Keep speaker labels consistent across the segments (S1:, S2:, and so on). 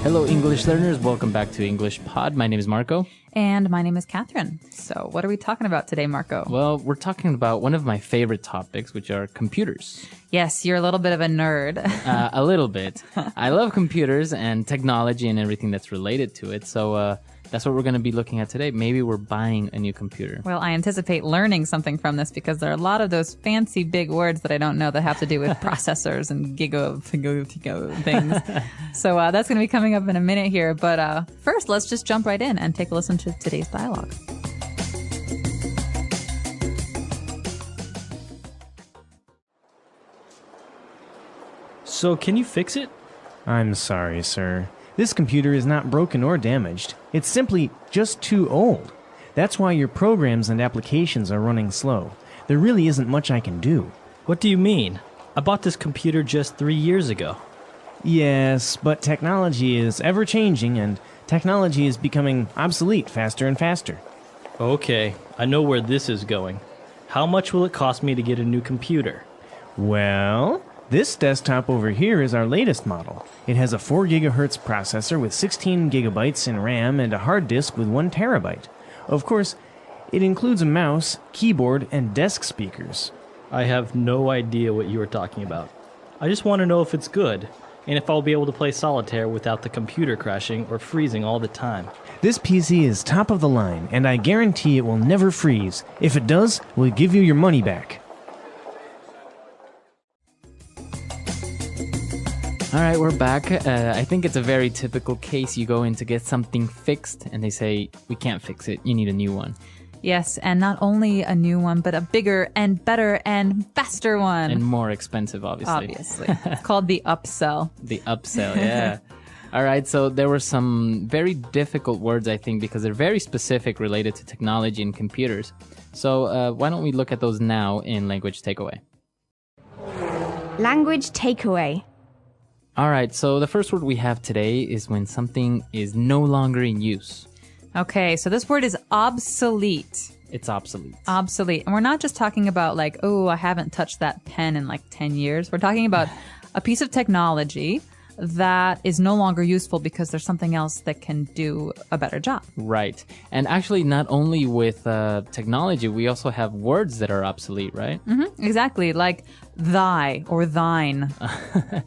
S1: Hello, English learners. Welcome back to Englishpod. My name is Marco.
S2: And my name is Catherine. So what are we talking about today, Marco?
S1: Well, we're talking about one of my favorite topics, which are computers.
S2: Yes, you're a little bit of a nerd.
S1: A little bit. I love computers and technology and everything that's related to it. So that's what we're going to be looking at today. Maybe we're buying a new computer.
S2: Well, I anticipate learning something from this because there are a lot of those fancy big words that I don't know that have to do with processors and giga things. So that's going to be coming up in a minute here. But first, let's just jump right in and take a listen to today's dialogue.
S3: So, can you fix it?
S4: I'm sorry, sir. This computer is not broken or damaged. It's simply just too old. That's why your programs and applications are running slow. There really isn't much I can do.
S3: What do you mean? I bought this computer just 3 years ago.
S4: Yes, but technology is ever-changing, and technology is becoming obsolete faster and faster.
S3: Okay, I know where this is going. How much will it cost me to get a new computer?
S4: Well, this desktop over here is our latest model. It has a 4 gigahertz processor with 16 gigabytes in RAM and a hard disk with 1 terabyte. Of course, it includes a mouse, keyboard, and desk speakers.
S3: I have no idea what you are talking about. I just want to know if it's good, and if I'll be able to play solitaire without the computer crashing or freezing all the time.
S4: This PC is top of the line, and I guarantee it will never freeze. If it does, we'll give you your money back.
S1: All right, we're back. I think it's a very typical case. You go in to get something fixed, and they say, we can't fix it. You need a new one.
S2: Yes, and not only a new one, but a bigger and better and faster one.
S1: And more expensive, obviously.
S2: Obviously. It's called the upsell.
S1: The upsell, yeah. All right, so there were some very difficult words, I think, because they're very specific related to technology and computers. So why don't we look at those now in Language Takeaway?
S5: Language takeaway.
S1: All right, so the first word we have today is when something is no longer in use.
S2: Okay, so this word is obsolete.
S1: It's obsolete.
S2: Obsolete. And we're not just talking about like, oh, I haven't touched that pen in like 10 years. We're talking about a piece of technology that is no longer useful because there's something else that can do a better job.
S1: Right. And actually, not only with technology, we also have words that are obsolete, right?
S2: Mm-hmm, exactly. Like thy or thine,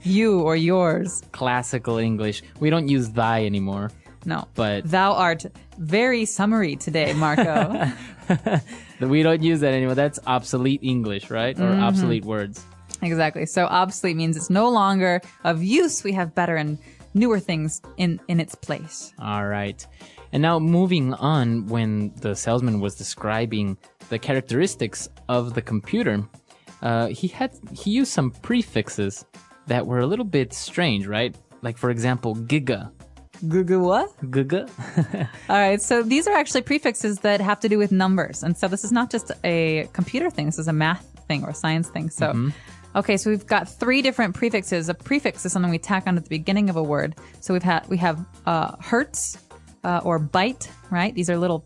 S2: you or yours.
S1: Classical English. We don't use thy anymore.
S2: No.
S1: But
S2: thou art very summary today, Marco.
S1: We don't use that anymore. That's obsolete English, right? Or obsolete words.
S2: Exactly. So obsolete means it's no longer of use. We have better and newer things in its place.
S1: All right. And now moving on, when the salesman was describing the characteristics of the computer, he used some prefixes that were a little bit strange, right? Like, for example, giga.
S2: Giga what?
S1: Giga.
S2: All right. So these are actually prefixes that have to do with numbers. And so this is not just a computer thing. This is a math thing or a science thing. So, okay. So we've got 3 different prefixes. A prefix is something we tack on at the beginning of a word. So we have hertz or byte, right? These are little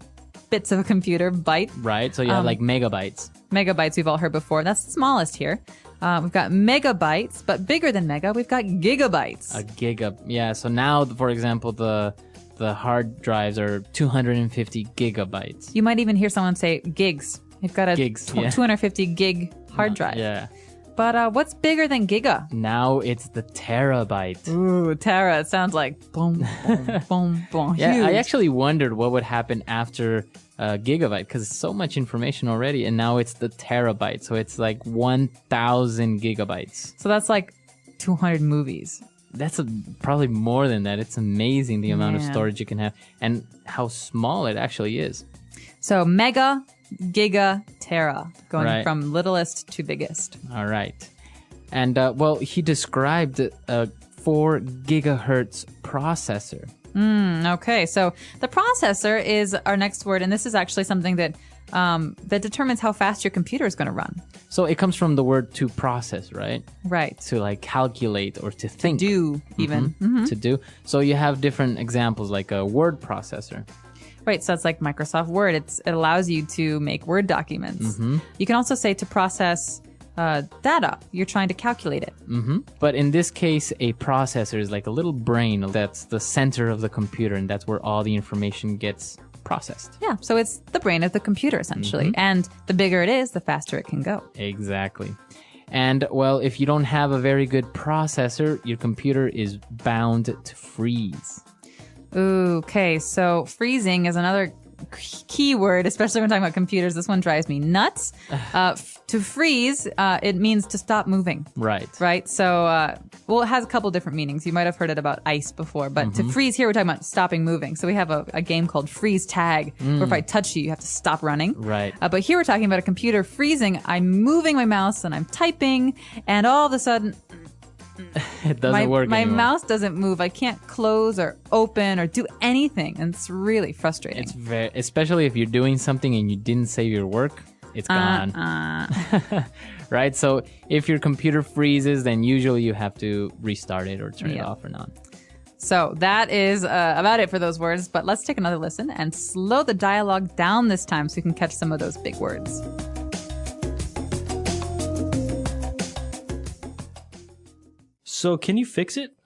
S2: bits of a computer, byte.
S1: Right. So you have like megabytes.
S2: Megabytes we've all heard before. That's the smallest here. We've got megabytes, but bigger than mega, we've got gigabytes.
S1: A giga. Yeah. So now, for example, the hard drives are 250 gigabytes.
S2: You might even hear someone say gigs. You've got a
S1: Gigs, yeah.
S2: 250 gig hard drive.
S1: Yeah.
S2: But what's bigger than giga?
S1: Now it's the terabyte.
S2: Ooh, tera. It sounds like boom, boom, boom, boom.
S1: Yeah,
S2: Huge.
S1: I actually wondered what would happen after gigabyte, because it's so much information already, and now it's the terabyte. So it's like 1,000 gigabytes.
S2: So that's like 200 movies.
S1: That's probably more than that. It's amazing the amount of
S2: Yeah.
S1: storage you can have and how small it actually is.
S2: So mega, giga, tera, going
S1: Right.
S2: from littlest to biggest.
S1: All right. And, well, he described a 4 gigahertz processor.
S2: Okay, so the processor is our next word, and this is actually something that that determines how fast your computer is going to run.
S1: So it comes from the word to process, right?
S2: Right.
S1: To like calculate or to think.
S2: Do even.
S1: To do. So you have different examples like a word processor.
S2: Right, so it's like Microsoft Word. It allows you to make Word documents. You can also say to process data. You're trying to calculate it.
S1: But in this case, a processor is like a little brain that's the center of the computer, and that's where all the information gets processed.
S2: Yeah, so it's the brain of the computer, essentially. And the bigger it is, the faster it can go.
S1: Exactly. And, well, if you don't have a very good processor, your computer is bound to freeze.
S2: Ooh, okay, so freezing is another key word, especially when talking about computers. This one drives me nuts. To freeze, it means to stop moving.
S1: Right.
S2: So, it has a couple different meanings. You might have heard it about ice before, but to freeze here, we're talking about stopping moving. So we have a game called freeze tag, where if I touch you, you have to stop running.
S1: Right.
S2: But here we're talking about a computer freezing. I'm moving my mouse and I'm typing, and all of a sudden,
S1: It doesn't work
S2: my
S1: anymore.
S2: mouse doesn't move. I can't close or open or do anything, and it's really frustrating.
S1: It's especially if you're doing something and you didn't save your work, it's gone. Right? So if your computer freezes, then usually you have to restart it or turn it off and on.
S2: So that is about it for those words, but let's take another listen and slow the dialogue down this time so we can catch some of those big words.
S3: So can you fix it?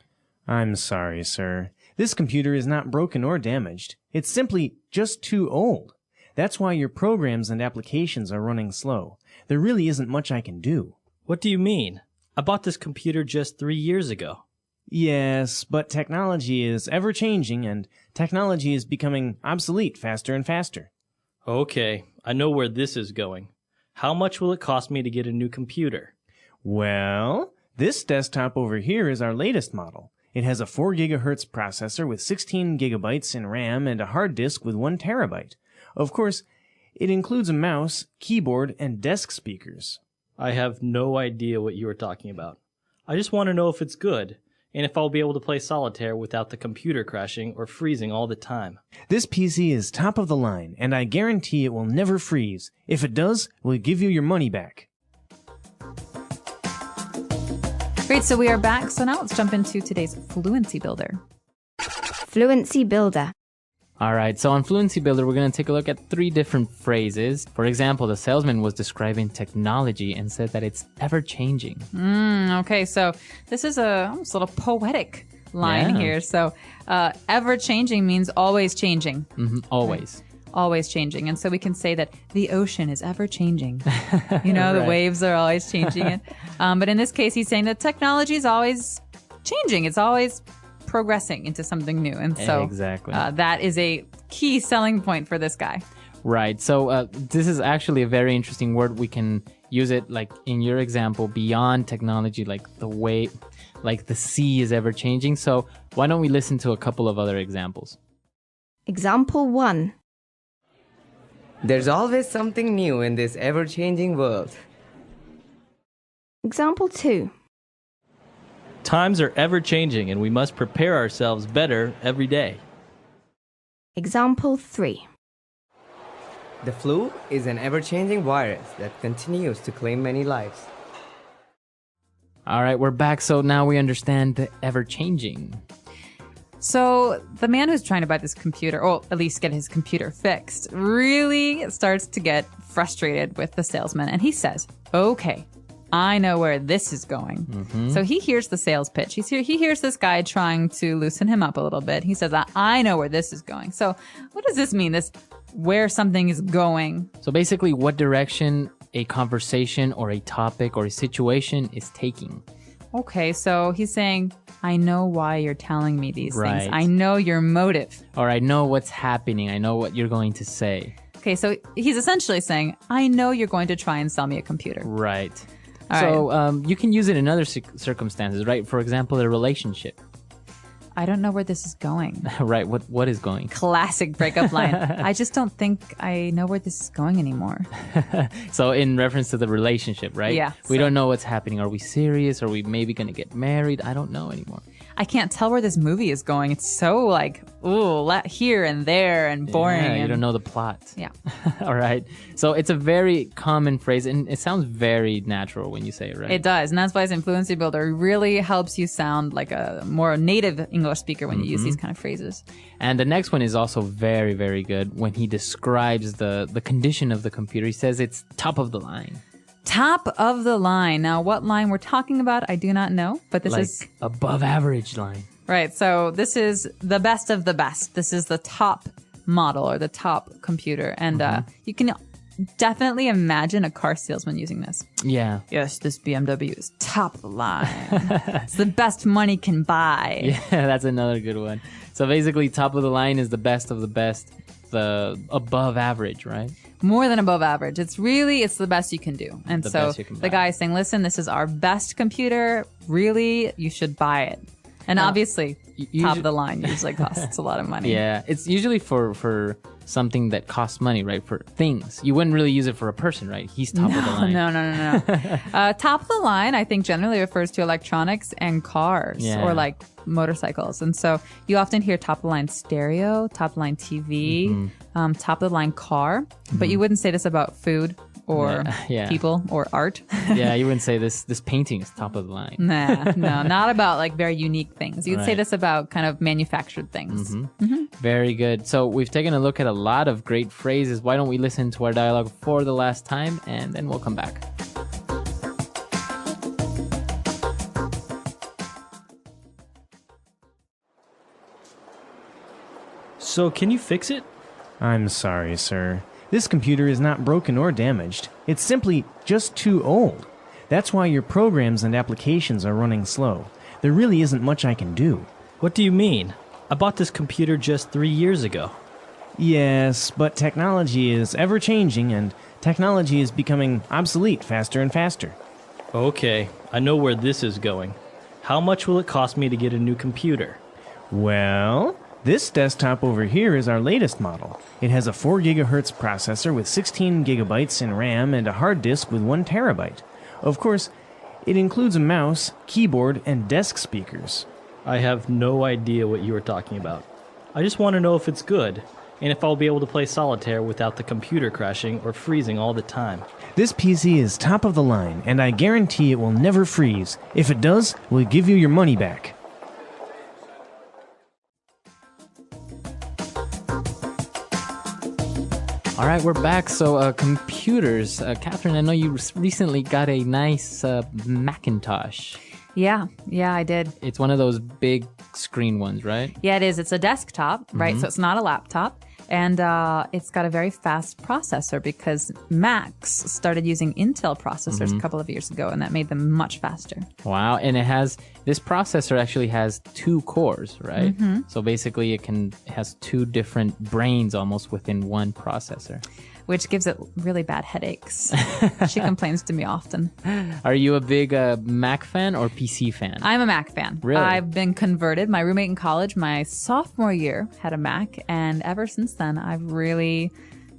S4: I'm sorry, sir. This computer is not broken or damaged. It's simply just too old. That's why your programs and applications are running slow. There really isn't much I can do.
S3: What do you mean? I bought this computer just 3 years ago.
S4: Yes, but technology is ever-changing, and technology is becoming obsolete faster and faster.
S3: Okay, I know where this is going. How much will it cost me to get a new computer?
S4: Well, this desktop over here is our latest model. It has a 4 gigahertz processor with 16 gigabytes in RAM and a hard disk with 1 terabyte. Of course, it includes a mouse, keyboard, and desk speakers.
S3: I have no idea what you are talking about. I just want to know if it's good, and if I'll be able to play solitaire without the computer crashing or freezing all the time.
S4: This PC is top of the line, and I guarantee it will never freeze. If it does, we'll give you your money back.
S2: Great, so we are back. So now let's jump into today's Fluency Builder.
S5: Fluency Builder.
S1: All right, so on Fluency Builder, we're going to take a look at 3 different phrases. For example, the salesman was describing technology and said that it's ever-changing.
S2: Okay, so this is almost a little poetic line here. So ever-changing means always changing.
S1: Always.
S2: Always changing. And so we can say that the ocean is ever changing. You know, the
S1: Right.
S2: waves are always changing it. But in this case, he's saying that technology is always changing. It's always progressing into something new. And so
S1: Exactly.
S2: that is a key selling point for this guy.
S1: Right. So this is actually a very interesting word. We can use it like in your example, beyond technology, like the way, like the sea is ever changing. So why don't we listen to a couple of other examples?
S5: Example 1.
S6: There's always something new in this ever-changing world.
S5: Example 2.
S3: Times are ever changing, and we must prepare ourselves better every day.
S5: Example 3.
S6: The flu is an ever-changing virus that continues to claim many lives.
S1: All right, we're back. So now we understand the ever-changing.
S2: So the man who's trying to buy this computer, or at least get his computer fixed, really starts to get frustrated with the salesman. And he says, okay, I know where this is going. So he hears the sales pitch. He hears this guy trying to loosen him up a little bit. He says, I know where this is going. So what does this mean, this where something is going?
S1: So basically, what direction a conversation or a topic or a situation is taking.
S2: Okay, so he's saying, I know why you're telling me these
S1: Right.
S2: things. I know your motive.
S1: Or I know what's happening. I know what you're going to say.
S2: Okay, so he's essentially saying, I know you're going to try and sell me a computer.
S1: Right.
S2: All
S1: So you can use it in other circumstances, right? For example, a relationship.
S2: I don't know where this is going.
S1: Right. What is going?
S2: Classic breakup line. I just don't think I know where this is going anymore.
S1: So in reference to the relationship, right?
S2: Yeah,
S1: We
S2: so-
S1: don't know what's happening. Are we serious? Are we maybe going to get married? I don't know anymore.
S2: I can't tell where this movie is going. It's so like, here and there and boring.
S1: Yeah, you
S2: and-
S1: don't know the plot.
S2: Yeah.
S1: All right. So it's a very common phrase, and it sounds very natural when you say it, right?
S2: It does. And that's why it's Fluency Builder really helps you sound like a more native English speaker when you use these kind of phrases.
S1: And the next one is also very, very good when he describes the condition of the computer. He says it's top of the line.
S2: Top of the line. Now, what line we're talking about, I do not know, but this is
S1: above average line.
S2: right. So this is the best of the best. This is the top model or the top computer. And you can definitely imagine a car salesman using this.
S1: Yeah.
S2: Yes, this BMW is top of the line. It's the best money can buy.
S1: Yeah, that's another good one. So basically, top of the line is the best of the best, the above average, right?
S2: More than above average. It's the best you can do. And
S1: The
S2: so
S1: best you can
S2: the
S1: buy.
S2: guy is saying, listen, this is our best computer. Really, you should buy it. And obviously, top of the line usually costs a lot of money.
S1: Yeah, it's usually for something that costs money, right? For things. You wouldn't really use it for a person, right? He's top of the line.
S2: No. Top of the line, I think, generally refers to electronics and cars
S1: Yeah.
S2: or like motorcycles. And so you often hear top of the line stereo, top of the line TV, top of the line car. But you wouldn't say this about food or
S1: Yeah.
S2: people or art.
S1: Yeah, you wouldn't say this painting is top of the line.
S2: Nah, no, not about like very unique things. You'd say
S1: Right.
S2: this about kind of manufactured things.
S1: Very good. So we've taken a look at a lot of great phrases. Why don't we listen to our dialogue for the last time, and then we'll come back.
S3: So, can you fix it?
S4: I'm sorry, sir. This computer is not broken or damaged. It's simply just too old. That's why your programs and applications are running slow. There really isn't much I can do.
S3: What do you mean? I bought this computer just 3 years ago.
S4: Yes, but technology is ever changing and technology is becoming obsolete faster and faster.
S3: Okay, I know where this is going. How much will it cost me to get a new computer?
S4: Well, this desktop over here is our latest model. It has a 4 gigahertz processor with 16 gigabytes in RAM and a hard disk with 1 terabyte. Of course, it includes a mouse, keyboard, and desk speakers.
S3: I have no idea what you are talking about. I just want to know if it's good, and if I'll be able to play solitaire without the computer crashing or freezing all the time.
S4: This PC is top of the line, and I guarantee it will never freeze. If it does, we'll give you your money back.
S1: All right, we're back. So computers. Catherine, I know you recently got a nice Macintosh.
S2: Yeah, I did.
S1: It's one of those big screen ones, right?
S2: Yeah, it is. It's a desktop, right? So it's not a laptop. And it's got a very fast processor because Macs started using Intel processors a couple of years ago, and that made them much faster.
S1: Wow. And this processor actually has 2 cores, right? So basically it has 2 different brains almost within one processor.
S2: Which gives it really bad headaches. She complains to me often.
S1: Are you a big Mac fan or PC fan?
S2: I'm a Mac fan.
S1: Really?
S2: I've been converted. My roommate in college, my sophomore year, had a Mac, and ever since then, I've really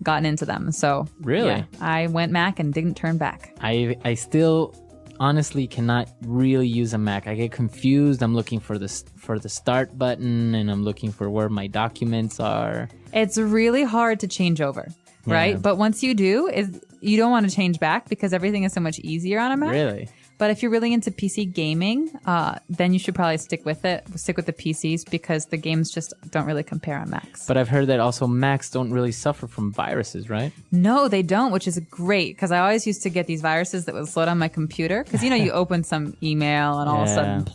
S2: gotten into them. So,
S1: Really?
S2: yeah, I went Mac and didn't turn back.
S1: I still honestly cannot really use a Mac. I get confused. I'm looking for the start button, and I'm looking for where my documents are.
S2: It's really hard to change over. Right?
S1: Yeah.
S2: But once you do, you don't want to change back because everything is so much easier on a Mac.
S1: Really?
S2: But if you're really into PC gaming, then you should probably stick with the PCs because the games just don't really compare on Macs.
S1: But I've heard that also Macs don't really suffer from viruses, right?
S2: No, they don't, which is great because I always used to get these viruses that would slow down my computer because, you open some email and all of a sudden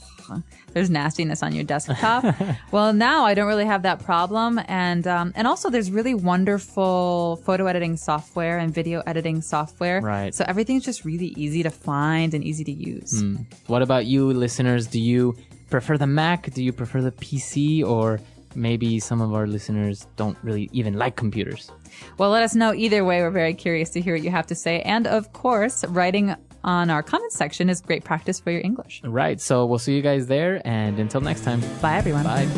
S2: there's nastiness on your desktop. Well, now I don't really have that problem. And also there's really wonderful photo editing software and video editing software.
S1: Right.
S2: So everything's just really easy to find and easy to use.
S1: What about you, listeners? Do you prefer the Mac? Do you prefer the PC? Or maybe some of our listeners don't really even like computers?
S2: Well, let us know either way. We're very curious to hear what you have to say. And of course, writing on our comment section is great practice for your English.
S1: Right. So we'll see you guys there. And until next time.
S2: Bye, everyone.
S1: Bye.